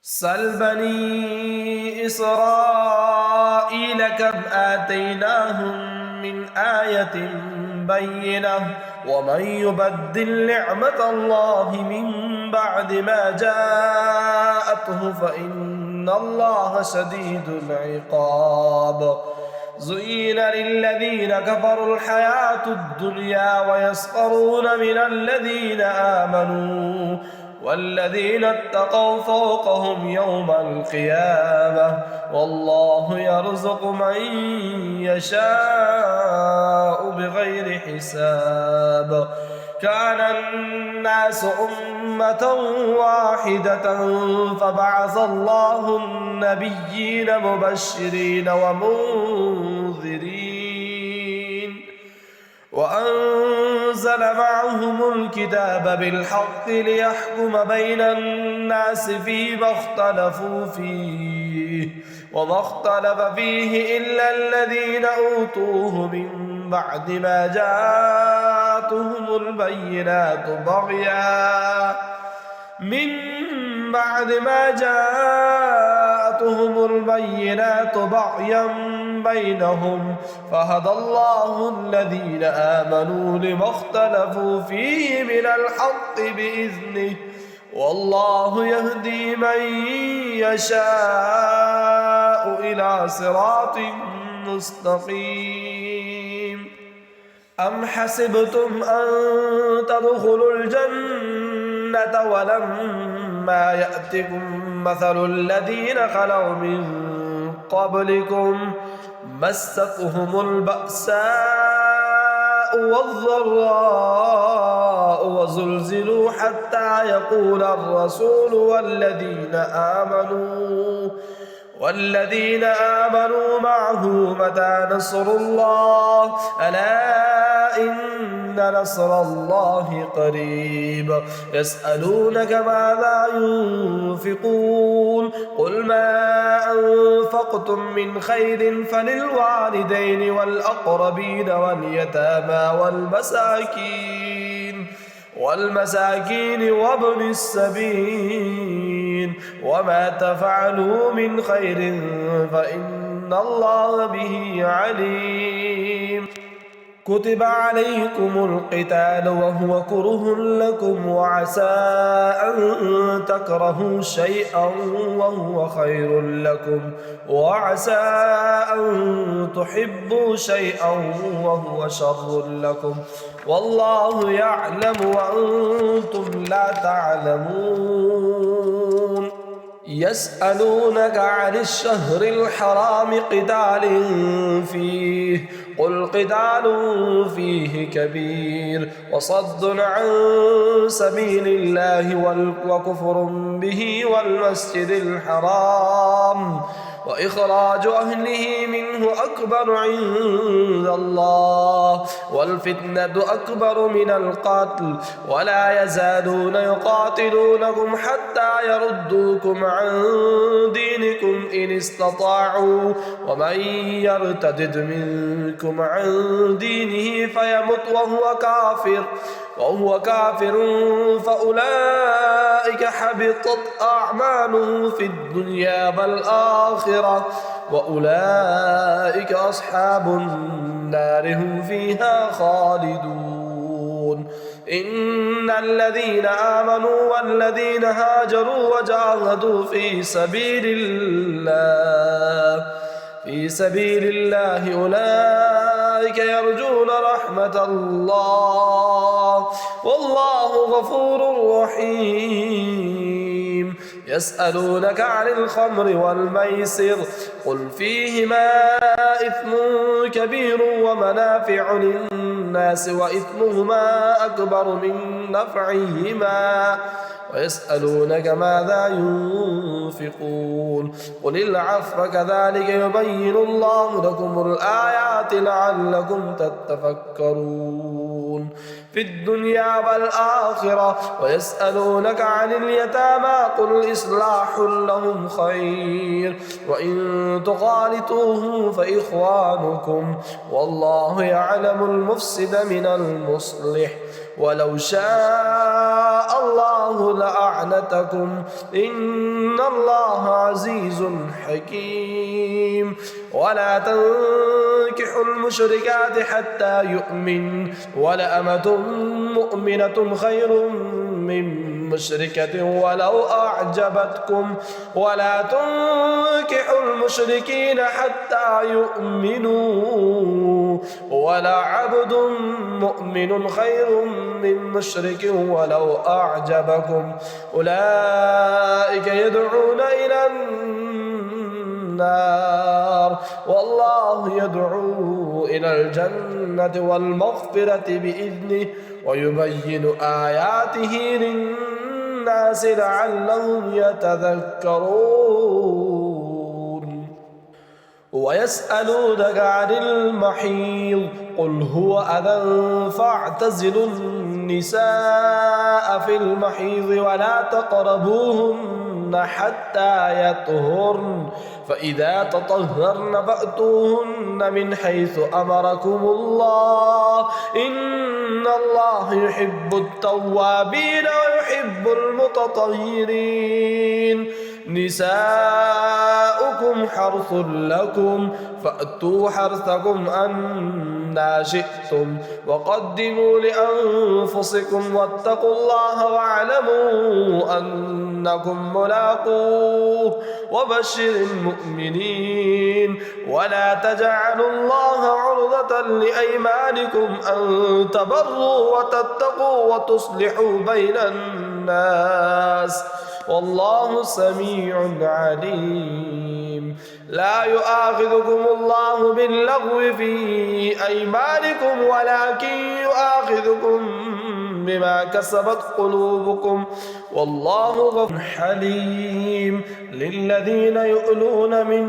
سل بني إسرائيل كم آتيناهم من آية بينة ومن يبدل نعمة الله من بعد ما جاءته فإن الله شديد العقاب. زين للذين كفروا الحياة الدنيا ويسخرون من الذين آمنوا والذين اتقوا فوقهم يوم القيامة والله يرزق من يشاء بغير حساب. كان الناس أمة واحدة فبعث الله النبيين مبشرين ومنذرين وأنزل معهم الكتاب بالحق ليحكم بين الناس فيما اختلفوا فيه وما اختلف فيه إلا الذين أوتوه من بعد ما جاءتهم البينات بغيا بينهم فهدى الله الذين آمنوا لما اختلفوا فيه من الحق بإذنه والله يهدي من يشاء إلى صراط مستقيم. أم حسبتم أن تدخلوا الجنة ولما يأتكم مثل الذين خلوا من قبلكم مستهم البأساء والضراء وزلزلوا حتى يقول الرسول والذين آمنوا معه متى نصر الله ألا إن نصر الله قريب. يسألونك ماذا ينفقون قل ما أنفقتم من خير فللوالدين والأقربين واليتامى والمساكين وابن السبيل وما تفعلوا من خير فإن الله به عليم. كتب عليكم القتال وهو كره لكم وعسى أن تكرهوا شيئا وهو خير لكم وعسى أن تحبوا شيئا وهو شر لكم والله يعلم وأنتم لا تعلمون. يسألونك عن الشهر الحرام قتال فيه قل قتال فيه كبير وصد عن سبيل الله وكفر به والمسجد الحرام وإخراج أهله منه أكبر عند الله والفتنة أكبر من القتل ولا يزالون يقاتلونكم حتى يردوكم عن دينكم إن استطاعوا ومن يرتد منكم عن دينه فيمت وهو كافر فأولئك حبطت أعمالهم في الدنيا والآخرة وأولئك أصحاب النار هم فيها خالدون. إن الذين آمنوا والذين هاجروا وجاهدوا في سبيل الله أولئك يرجون رحمة الله والله غفور رحيم. يسألونك عن الخمر والميسر قل فيهما إثم كبير ومنافع للناس وإثمهما أكبر من نفعهما ويسألونك ماذا ينفقون قل العفو كذلك يبين الله لكم الآيات لعلكم تتفكرون. في الدنيا والآخرة ويسألونك عن اليتامى قل إصلاح لهم خير وإن تخالطوهم فإخوانكم والله يعلم المفسد من المصلح ولو شاء الله لأعنتكم إن الله عزيز حكيم ولا تنكحوا المشركات حتى يؤمن ولأمة مؤمنة خير من مشركة ولو أعجبتكم ولا تنكحوا المشركين حتى يؤمنوا ولعبد مؤمن خير من مشرك ولو أعجبكم أولئك يدعون إلى النار والله يدعو إلى الجنة والمغفرة بإذنه ويبين آياته للناس لعلهم يتذكرون ويسألونك عن المحيض قل هو أذى فاعتزلوا النساء في المحيض ولا تقربوهن حتى يطهرن فإذا تطهرن فأتوهن من حيث أمركم الله إن الله يحب التوابين ويحب المتطهرين نساؤكم حرث لكم فأتوا حرثكم أنى شئتم وقدموا لأنفسكم واتقوا الله واعلموا أنكم ملاقوه وبشر المؤمنين ولا تجعلوا الله عرضة لأيمانكم أن تبروا وتتقوا وتصلحوا بين الناس والله سميع عليم لا يؤاخذكم الله باللغو في أيمانكم ولكن يؤاخذكم بما كسبت قلوبكم والله غفور حليم للذين يؤلون من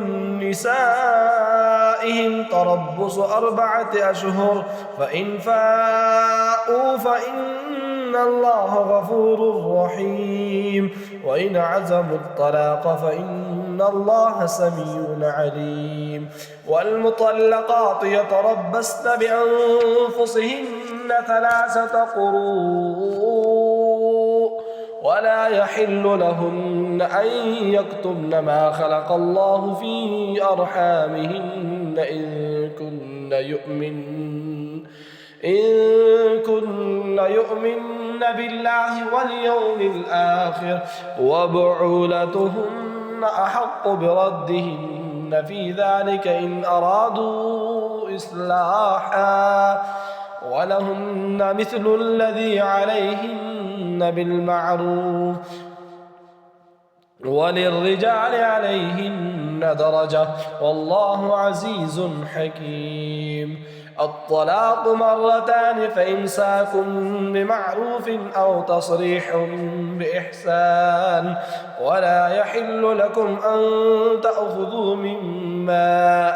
نسائهم تربص 4 أشهر فإن فاءوا فإن الله غفور رحيم وإن عزموا الطلاق فإن الله سميع عليم والمطلقات يتربصن بأنفسهن 3 قروء ولا يحل لهن أن يكتمن ما خلق الله في أرحامهن إن كن يؤمن بالله واليوم الآخر وبعولتهن أحق بردهن في ذلك إن أرادوا إصلاحا ولهن مثل الذي عليهن بالمعروف وللرجال عليهن درجة والله عزيز حكيم الطلاق 2 فإمساك بمعروف أو تصريح بإحسان ولا يحل لكم أن تأخذوا مما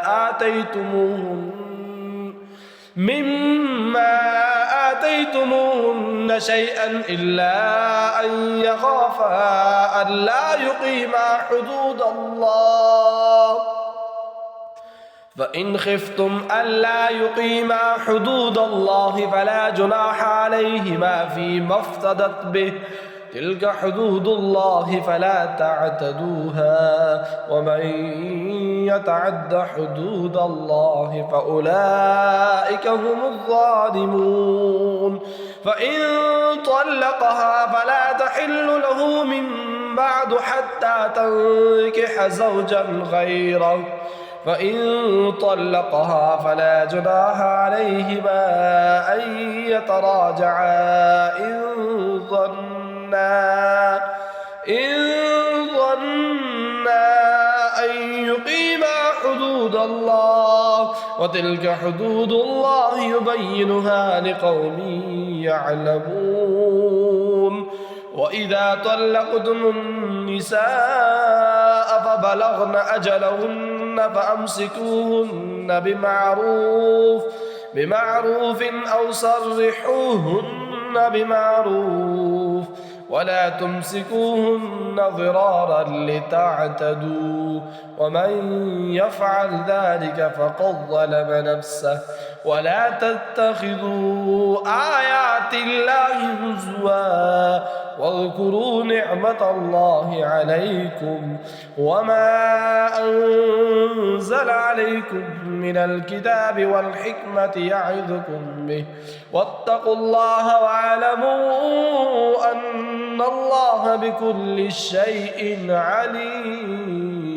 آتيتموهن شيئا إلا أن يخافا ألا يقيما حدود الله فإن خفتم ألا يقيما حدود الله فلا جناح عليهما فيما افتدت به تلك حدود الله فلا تعتدوها ومن يتعد حدود الله فأولئك هم الظالمون فإن طلقها فلا تحل له من بعد حتى تنكح زوجا غيره فإن طلقها فلا جناح عليهما أن يتراجعا إن ظنا أن يقيما حدود الله وتلك حدود الله يبينها لقوم يعلمون وإذا طلقتم النساء فبلغن أجلهن فأمسكوهن بمعروف أو سرحوهن بمعروف ولا تمسكوهن ضرارا لتعتدوا ومن يفعل ذلك فقد ظلم نفسه ولا تتخذوا آيات الله هزوا واذكروا نعمة الله عليكم وما أنزل عليكم من الكتاب والحكمة يعظكم به واتقوا الله واعلموا أن الله بكل شيء عليم.